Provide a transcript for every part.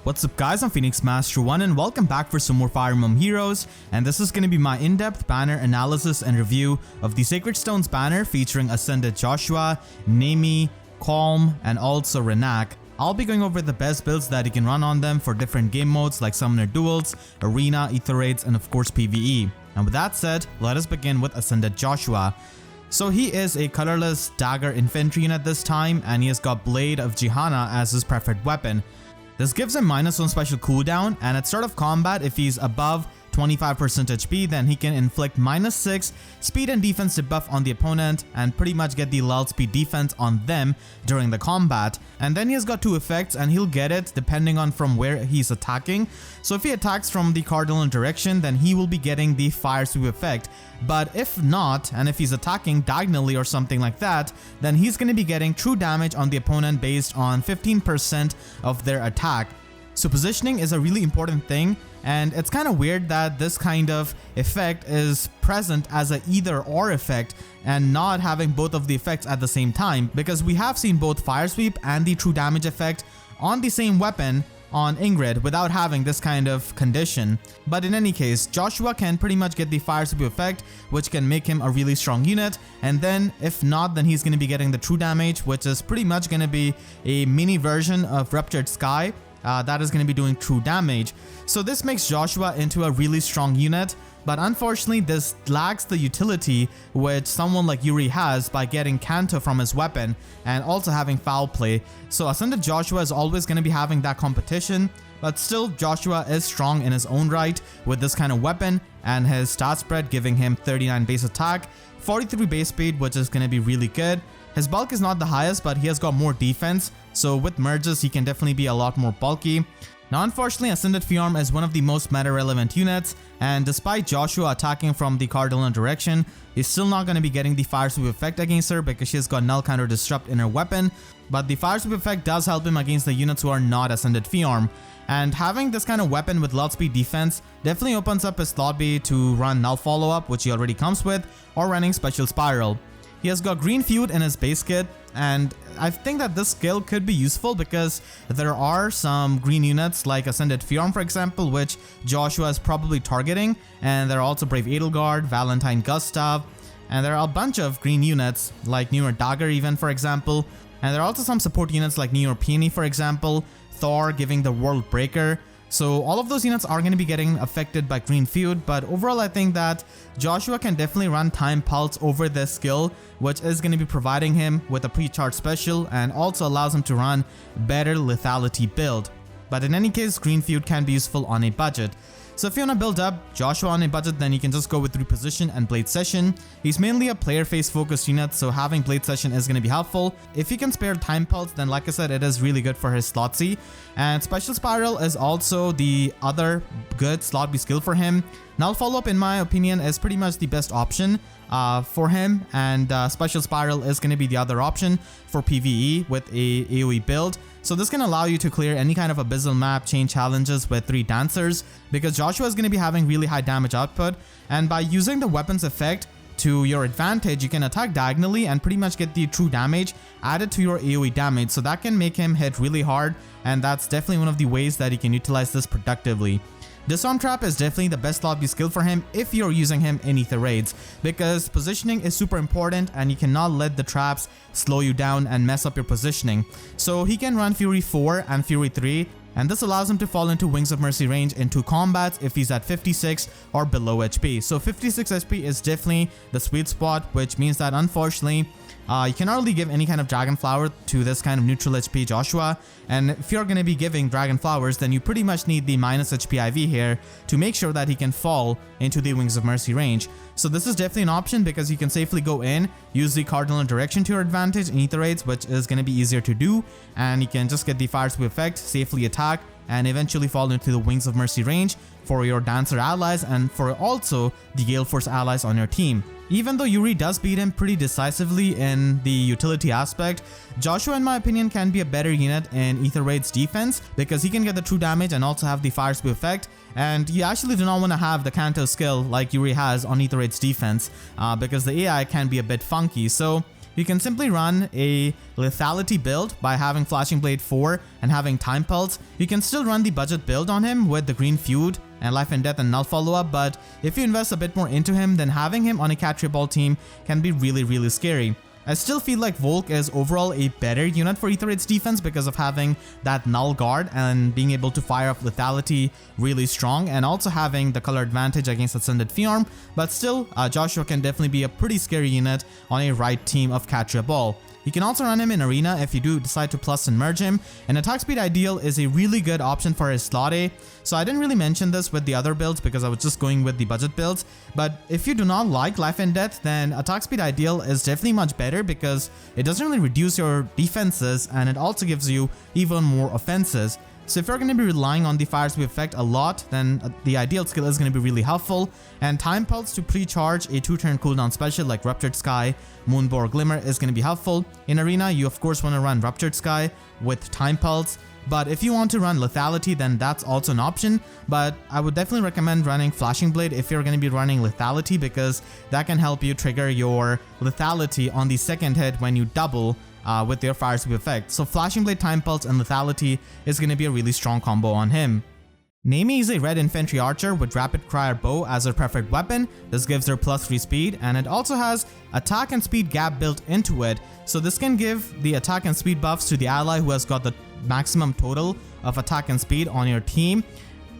What's up guys, I'm Phoenix Master 1 and welcome back for some more Fire Emblem Heroes, and this is going to be my in-depth banner analysis and review of the Sacred Stones banner featuring Ascended Joshua, Neimi, Colm, and also Rennac. I'll be going over the best builds that you can run on them for different game modes like Summoner Duels, Arena, AETHER raids, and of course PvE. And with that said, let us begin with Ascended Joshua. So he is a colorless dagger infantry unit this time, and he has got Blade of Jihana as his preferred weapon. This gives him -1 special cooldown, and at start of combat, if he's above 25% HP, then he can inflict -6 speed and defense debuff on the opponent and pretty much get the lull speed defense on them during the combat. And then he has got 2 effects, and he'll get it depending on from where he's attacking. So if he attacks from the cardinal direction, then he will be getting the fire sweep effect. But if not, and if he's attacking diagonally or something like that, then he's going to be getting true damage on the opponent based on 15% of their attack. So positioning is a really important thing, and it's kind of weird that this kind of effect is present as a either or effect and not having both of the effects at the same time, because we have seen both fire sweep and the true damage effect on the same weapon on Ingrid without having this kind of condition. But in any case, Joshua can pretty much get the fire sweep effect, which can make him a really strong unit, and then if not, then he's going to be getting the true damage, which is pretty much going to be a mini version of Ruptured Sky. That is going to be doing true damage. So this makes Joshua into a really strong unit, but unfortunately this lacks the utility which someone like Yuri has by getting Kanto from his weapon and also having foul play. So Ascended Joshua is always going to be having that competition, but still Joshua is strong in his own right with this kind of weapon, and his stat spread giving him 39 base attack, 43 base speed, which is going to be really good. His bulk is not the highest, but he has got more defense, so with merges he can definitely be a lot more bulky. Now unfortunately, Ascended Fiorm is one of the most meta relevant units, and despite Joshua attacking from the cardinal direction, he's still not going to be getting the fire sweep effect against her because she has got null counter disrupt in her weapon, but the fire sweep effect does help him against the units who are not Ascended Fiorm. And having this kind of weapon with lull speed defense definitely opens up his slot B to run null follow up, which he already comes with, or running special spiral. He has got Green Feud in his base kit, and I think that this skill could be useful because there are some green units like Ascended Fiorm, for example, which Joshua is probably targeting, and there are also Brave Edelgard, Valentine Gustav, and there are a bunch of green units like Newer Dagger even, for example, and there are also some support units like Newer Peony, for example, Thor giving the World Breaker. So all of those units are going to be getting affected by Green Feud, but overall I think that Joshua can definitely run Time Pulse over this skill, which is going to be providing him with a pre-charge special and also allows him to run better lethality build. But in any case, Green Feud can be useful on a budget. So if you want to build up Joshua on a budget, then you can just go with Reposition and Blade Session. He's mainly a player face focused unit, so having Blade Session is going to be helpful. If you can spare Time Pulse, then like I said, it is really good for his slot C. And Special Spiral is also the other good slot B skill for him. Null Follow Up, in my opinion, is pretty much the best option for him, and Special Spiral is going to be the other option for PvE with a AoE build. So this can allow you to clear any kind of abyssal map chain challenges with 3 dancers, because Joshua is going to be having really high damage output, and by using the weapons effect to your advantage, you can attack diagonally and pretty much get the true damage added to your AoE damage, so that can make him hit really hard, and that's definitely one of the ways that you can utilize this productively. Disarm Trap is definitely the best lobby skill for him if you're using him in AETHER raids, because positioning is super important and you cannot let the traps slow you down and mess up your positioning. So he can run Fury 4 and Fury 3, and this allows him to fall into Wings of Mercy range in 2 combats if he's at 56 or below HP. So 56 HP is definitely the sweet spot, which means that unfortunately you cannot really give any kind of Dragon Flower to this kind of neutral HP Joshua, and if you're going to be giving Dragon Flowers, then you pretty much need the -HP IV here to make sure that he can fall into the Wings of Mercy range. So this is definitely an option because you can safely go in, use the cardinal direction to your advantage in AETHER raids, which is going to be easier to do, and you can just get the fire sweep effect, safely attack, and eventually fall into the Wings of Mercy range for your Dancer allies and for also the Gale Force allies on your team. Even though Yuri does beat him pretty decisively in the utility aspect, Joshua in my opinion can be a better unit in AETHER raids defense because he can get the true damage and also have the fire sweep effect, and you actually do not want to have the Kanto skill like Yuri has on AETHER raids defense because the AI can be a bit funky. So you can simply run a lethality build by having Flashing Blade 4 and having Time Pulse. You can still run the budget build on him with the Green Feud and Life and Death and Null Follow-Up, but if you invest a bit more into him, then having him on a Cat Ball team can be really scary. I still feel like Volk is overall a better unit for Aether defense because of having that Null Guard and being able to fire up lethality really strong, and also having the color advantage against Ascended Fiorm, but still Joshua can definitely be a pretty scary unit on a right team of Cat Ball. You can also run him in Arena if you do decide to plus and merge him, and Attack Speed Ideal is a really good option for his slot A. So I didn't really mention this with the other builds because I was just going with the budget builds, but if you do not like Life and Death, then Attack Speed Ideal is definitely much better because it doesn't really reduce your defenses and it also gives you even more offenses. So if you're going to be relying on the Fire Sweep effect a lot, then the Ideal skill is going to be really helpful, and Time Pulse to pre-charge a 2-turn cooldown special like Ruptured Sky, Moonbow, Glimmer is going to be helpful. In Arena, you of course want to run Ruptured Sky with Time Pulse, but if you want to run Lethality, then that's also an option, but I would definitely recommend running Flashing Blade if you're going to be running Lethality because that can help you trigger your Lethality on the second hit when you double with your Fire Sweep effect. So Flashing Blade, Time Pulse, and Lethality is going to be a really strong combo on him. Neimi is a red infantry archer with Rapid Crier Bow as her preferred weapon. This gives her +3 speed, and it also has attack and speed gap built into it. So this can give the attack and speed buffs to the ally who has got the maximum total of attack and speed on your team.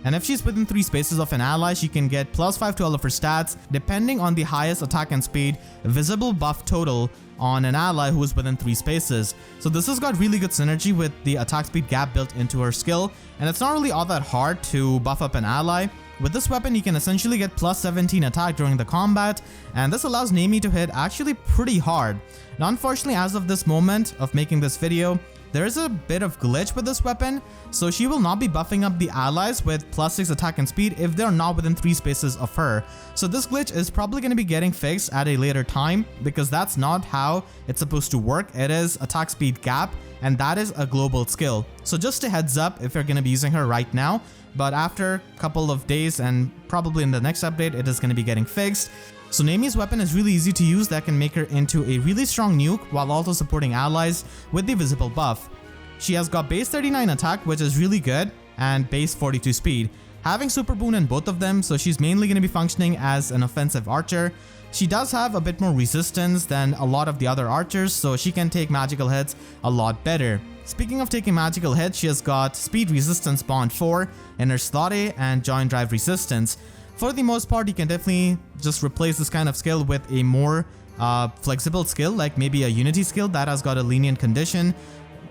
And if she's within 3 spaces of an ally, she can get +5 to all of her stats depending on the highest attack and speed visible buff total on an ally who is within 3 spaces. So this has got really good synergy with the attack speed gap built into her skill, and it's not really all that hard to buff up an ally. With this weapon, you can essentially get +17 attack during the combat, and this allows Neimi to hit actually pretty hard. Now unfortunately, as of this moment of making this video, there is a bit of glitch with this weapon, so she will not be buffing up the allies with +6 attack and speed if they're not within 3 spaces of her. So this glitch is probably going to be getting fixed at a later time because that's not how it's supposed to work. It is attack speed gap, and that is a global skill. So just a heads up if you're going to be using her right now, but after a couple of days and probably in the next update, it is going to be getting fixed. So Neimi's weapon is really easy to use that can make her into a really strong nuke while also supporting allies with the visible buff. She has got base 39 attack, which is really good, and base 42 speed. Having super boon in both of them, so she's mainly going to be functioning as an offensive archer. She does have a bit more resistance than a lot of the other archers, so she can take magical hits a lot better. Speaking of taking magical hits, she has got speed resistance bond 4 in her slot A and joint drive resistance. For the most part, you can definitely just replace this kind of skill with a more flexible skill, like maybe a unity skill that has got a lenient condition.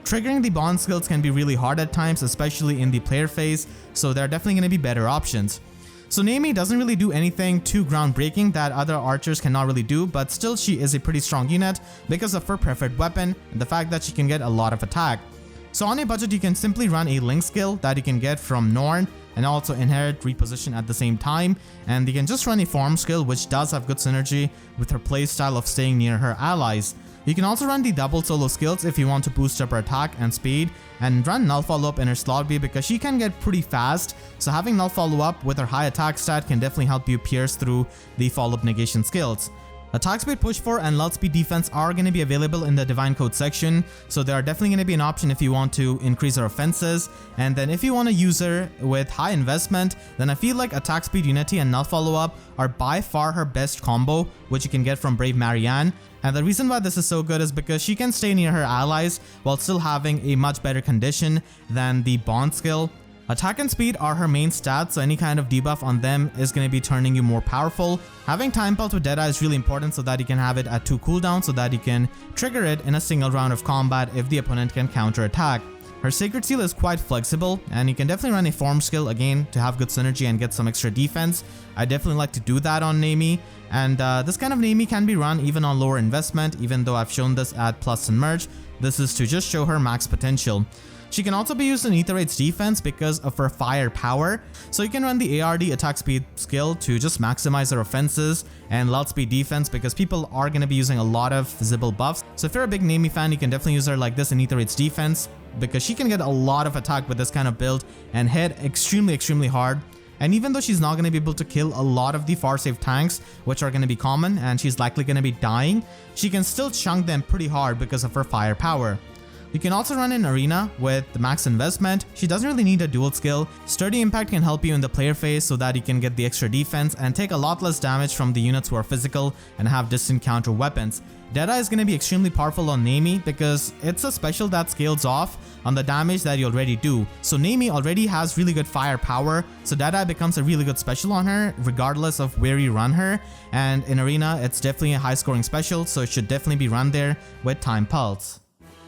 Triggering the bond skills can be really hard at times, especially in the player phase, so there are definitely going to be better options. So Neimi doesn't really do anything too groundbreaking that other archers cannot really do, but still she is a pretty strong unit because of her preferred weapon and the fact that she can get a lot of attack. So on a budget, you can simply run a link skill that you can get from Norn and also inherit reposition at the same time, and you can just run a farm skill which does have good synergy with her playstyle of staying near her allies. You can also run the double solo skills if you want to boost up her attack and speed, and run Null Follow-Up in her slot B because she can get pretty fast, so having Null Follow-Up with her high attack stat can definitely help you pierce through the follow-up negation skills. Attack speed push 4 and lull speed defense are going to be available in the divine code section, so they are definitely going to be an option if you want to increase her offenses. And then if you want to use her with high investment, then I feel like attack speed unity and null follow up are by far her best combo, which you can get from Brave Marianne. And the reason why this is so good is because she can stay near her allies while still having a much better condition than the bond skill. Attack and speed are her main stats, so any kind of debuff on them is going to be turning you more powerful. Having Time Pulse with Deadeye is really important so that you can have it at 2 cooldowns so that you can trigger it in a single round of combat if the opponent can counter attack. Her Sacred Seal is quite flexible, and you can definitely run a form skill again to have good synergy and get some extra defense. I definitely like to do that on Neimi, and this kind of Neimi can be run even on lower investment, even though I've shown this at Plus and Merge. This is to just show her max potential. She can also be used in Aether defense because of her fire power, so you can run the ARD attack speed skill to just maximize her offenses, and lull speed defense because people are going to be using a lot of visible buffs. So if you're a big Neimi fan, you can definitely use her like this in Aether defense because she can get a lot of attack with this kind of build and hit extremely hard. And even though she's not going to be able to kill a lot of the far safe tanks, which are going to be common, and she's likely going to be dying, she can still chunk them pretty hard because of her firepower. You can also run in Arena with the max investment. She doesn't really need a dual skill. Sturdy Impact can help you in the player phase so that you can get the extra defense and take a lot less damage from the units who are physical and have distant counter weapons. Deadeye is going to be extremely powerful on Neimi because it's a special that scales off on the damage that you already do. So Neimi already has really good firepower, so Deadeye becomes a really good special on her regardless of where you run her. And in Arena, it's definitely a high scoring special, so it should definitely be run there with Time Pulse.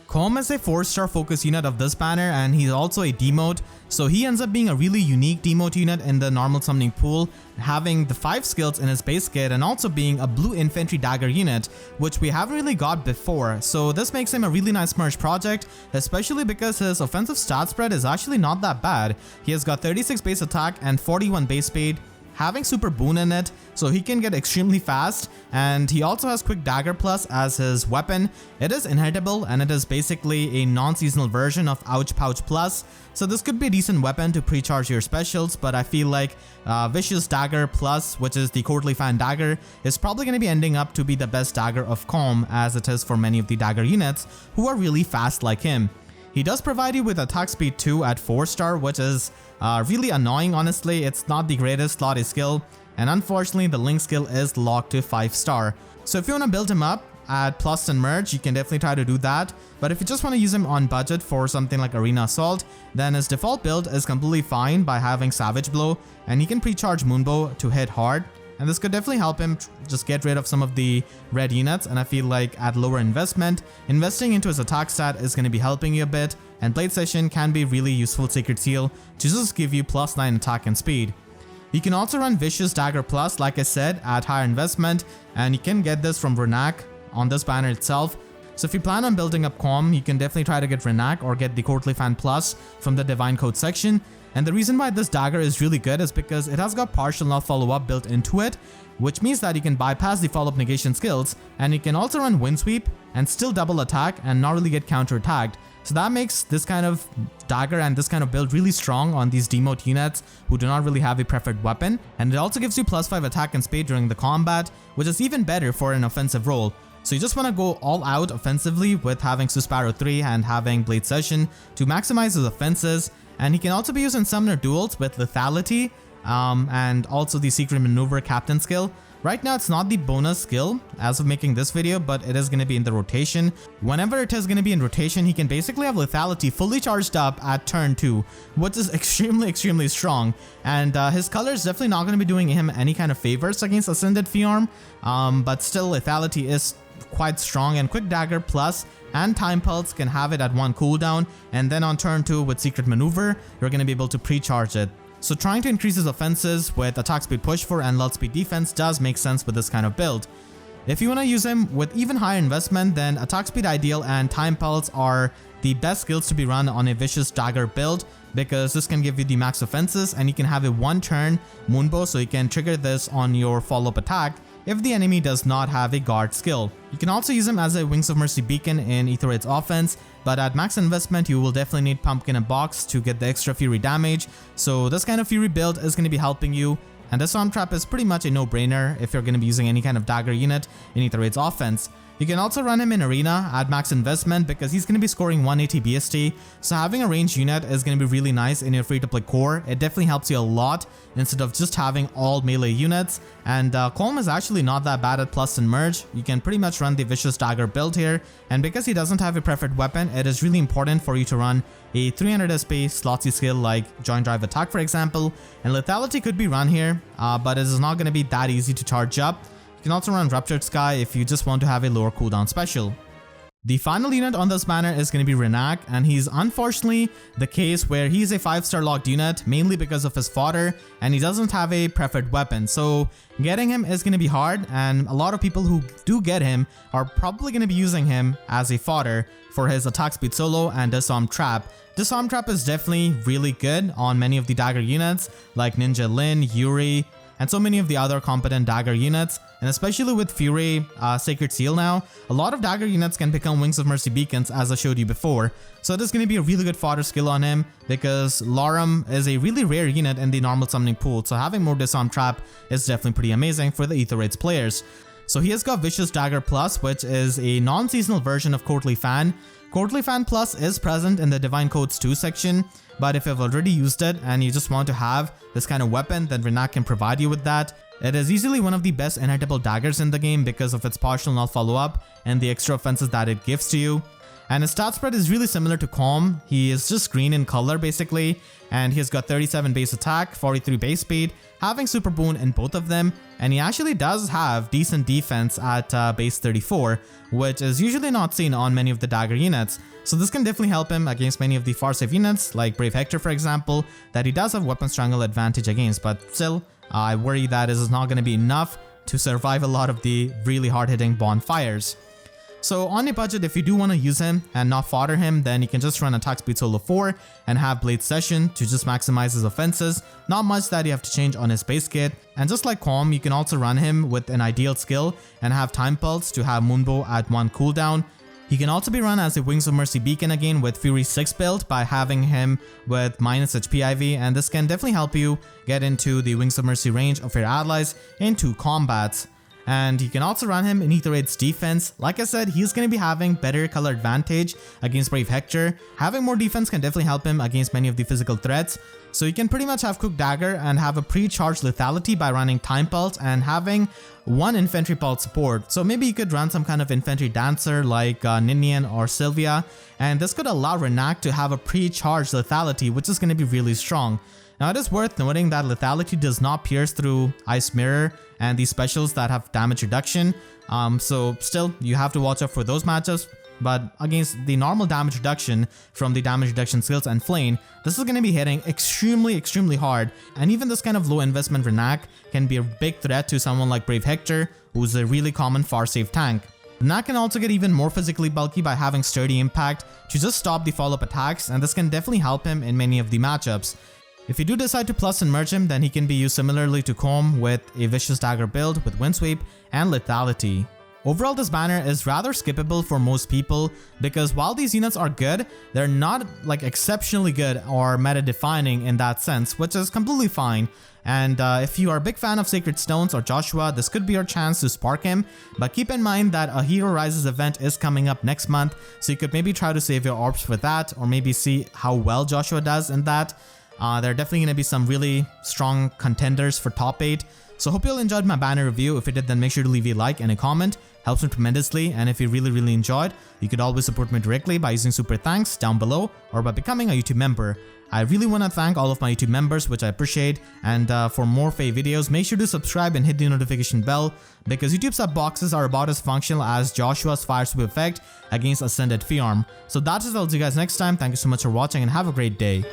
Colm is a 4-star focus unit of this banner, and he's also a demote, so he ends up being a really unique demote unit in the normal summoning pool, having the 5 skills in his base kit and also being a blue infantry dagger unit, which we haven't really got before. So this makes him a really nice merge project, especially because his offensive stat spread is actually not that bad. He has got 36 base attack and 41 base speed, having super boon in it, so he can get extremely fast, and he also has quick dagger plus as his weapon. It is inheritable, and it is basically a non-seasonal version of ouch pouch plus, so this could be a decent weapon to pre-charge your specials, but I feel like vicious dagger plus, which is the quarterly fan dagger, is probably going to be ending up to be the best dagger of Colm, as it is for many of the dagger units who are really fast like him. He does provide you with attack speed 2 at 4-star, which is really annoying. Honestly, it's not the greatest slotty skill, and unfortunately the link skill is locked to 5-star. So if you want to build him up at plus and merge, you can definitely try to do that, but if you just want to use him on budget for something like Arena Assault, then his default build is completely fine by having Savage Blow, and he can pre-charge Moonbow to hit hard. And this could definitely help him just get rid of some of the red units, and I feel like at lower investment, investing into his attack stat is going to be helping you a bit, and Blade Session can be really useful Sacred Seal to just give you +9 attack and speed. You can also run Vicious Dagger Plus, like I said, at higher investment, and you can get this from Rennac on this banner itself. So if you plan on building up Colm, you can definitely try to get Rennac or get the Quarterly Fan Plus from the Divine Code section. And the reason why this dagger is really good is because it has got partial null follow-up built into it, which means that you can bypass the follow-up negation skills, and you can also run Wind Sweep and still double attack and not really get counter-attacked. So that makes this kind of dagger and this kind of build really strong on these demote units who do not really have a preferred weapon, and it also gives you +5 attack and speed during the combat, which is even better for an offensive role. So you just want to go all out offensively with having Susparo 3 and having Blade Session to maximize his offenses. And he can also be used in Summoner duels with Lethality and also the Secret Maneuver Captain skill. Right now it's not the bonus skill as of making this video, but it is going to be in the rotation. Whenever it is going to be in rotation, he can basically have Lethality fully charged up at turn 2, which is extremely strong. And his color is definitely not going to be doing him any kind of favors against Ascended Fiorm, but still Lethality is quite strong, and Quick Dagger Plus and Time Pulse can have it at 1 cooldown, and then on turn 2 with Secret Maneuver, you're going to be able to pre-charge it. So trying to increase his offenses with attack speed push for and lull speed defense does make sense with this kind of build. If you want to use him with even higher investment, then attack speed ideal and Time Pulse are the best skills to be run on a vicious dagger build, because this can give you the max offenses, and you can have a 1-turn Moonbow, so you can trigger this on your follow-up attack if the enemy does not have a guard skill. You can also use him as a Wings of Mercy beacon in AETHER offense, but at max investment you will definitely need Pumpkin and Box to get the extra Fury damage, so this kind of Fury build is going to be helping you, and the Storm Trap is pretty much a no-brainer if you're going to be using any kind of dagger unit in AETHER offense. You can also run him in Arena at max investment because he's going to be scoring 180 BST, so having a ranged unit is going to be really nice in your free-to-play core. It definitely helps you a lot instead of just having all melee units, and Colm is actually not that bad at plus and merge. You can pretty much run the Vicious Dagger build here, and because he doesn't have a preferred weapon, it is really important for you to run a 300 SP slotsy skill like Joint Drive Attack for example, and Lethality could be run here, but it is not going to be that easy to charge up. You can also run Ruptured Sky if you just want to have a lower cooldown special. The final unit on this banner is going to be Rennac, and he's unfortunately the case where he's a 5-star locked unit mainly because of his fodder, and he doesn't have a preferred weapon, so getting him is going to be hard, and a lot of people who do get him are probably going to be using him as a fodder for his attack speed solo and Disarm Trap. Disarm Trap is definitely really good on many of the dagger units like Ninja Lin, Yuri, and so many of the other competent dagger units, and especially with Fury Sacred Seal now, a lot of dagger units can become Wings of Mercy beacons as I showed you before. So this is going to be a really good fodder skill on him because Larum is a really rare unit in the normal summoning pool, so having more Disarm Trap is definitely pretty amazing for the Aether Raids players. So he has got Vicious Dagger Plus, which is a non-seasonal version of Courtly Fan. Courtly Fan Plus is present in the Divine Codes 2 section, but if you've already used it and you just want to have this kind of weapon, then Rennac can provide you with that. It is easily one of the best inhittable daggers in the game because of its partial null follow-up and the extra offenses that it gives to you. And his stat spread is really similar to Colm. He is just green in color basically, and he's got 37 base attack, 43 base speed, having Super Boon in both of them, and he actually does have decent defense at base 34, which is usually not seen on many of the dagger units. So this can definitely help him against many of the far safe units like Brave Hector for example, that he does have weapon strangle advantage against, but still I worry that this is not going to be enough to survive a lot of the really hard hitting bonfires. So on a budget, if you do want to use him and not fodder him, then you can just run Attack Speed Solo 4 and have Blade Session to just maximize his offenses. Not much that you have to change on his base kit. And just like Colm, you can also run him with an ideal skill and have Time Pulse to have Moonbow at 1 cooldown. He can also be run as a Wings of Mercy beacon again with Fury 6 build by having him with minus HP IV, and this can definitely help you get into the Wings of Mercy range of your allies in 2 combats. And you can also run him in Aether Raid's defense. Like I said, he's going to be having better color advantage against Brave Hector. Having more defense can definitely help him against many of the physical threats. So you can pretty much have Cook Dagger and have a pre-charged lethality by running Time Pulse and having 1 Infantry Pulse support. So maybe you could run some kind of Infantry Dancer like Ninian or Sylvia, and this could allow Rennac to have a pre-charged lethality, which is going to be really strong. Now it is worth noting that lethality does not pierce through Ice Mirror and these specials that have damage reduction, so still you have to watch out for those matchups, but against the normal damage reduction from the damage reduction skills and Flame, this is going to be hitting extremely hard, and even this kind of low investment Rennac can be a big threat to someone like Brave Hector, who's a really common far safe tank. Rennac can also get even more physically bulky by having Sturdy Impact to just stop the follow-up attacks, and this can definitely help him in many of the matchups. If you do decide to plus and merge him, then he can be used similarly to Colm with a Vicious Dagger build with Windsweep and Lethality. Overall, this banner is rather skippable for most people because while these units are good, they're not like exceptionally good or meta defining in that sense, which is completely fine. And if you are a big fan of Sacred Stones or Joshua, this could be your chance to spark him, but keep in mind that a Hero Rises event is coming up next month, so you could maybe try to save your orbs for that, or maybe see how well Joshua does in that. There are definitely going to be some really strong contenders for top 8. So hope you all enjoyed my banner review. If you did, then make sure to leave a like and a comment. Helps me tremendously. And if you really enjoyed, you could always support me directly by using super thanks down below or by becoming a YouTube member. I really want to thank all of my YouTube members, which I appreciate. And for more FEH videos, make sure to subscribe and hit the notification bell because YouTube sub boxes are about as functional as Joshua's Fire Sweep effect against Ascended Fiarm. So that's it. I'll see you guys next time. Thank you so much for watching and have a great day.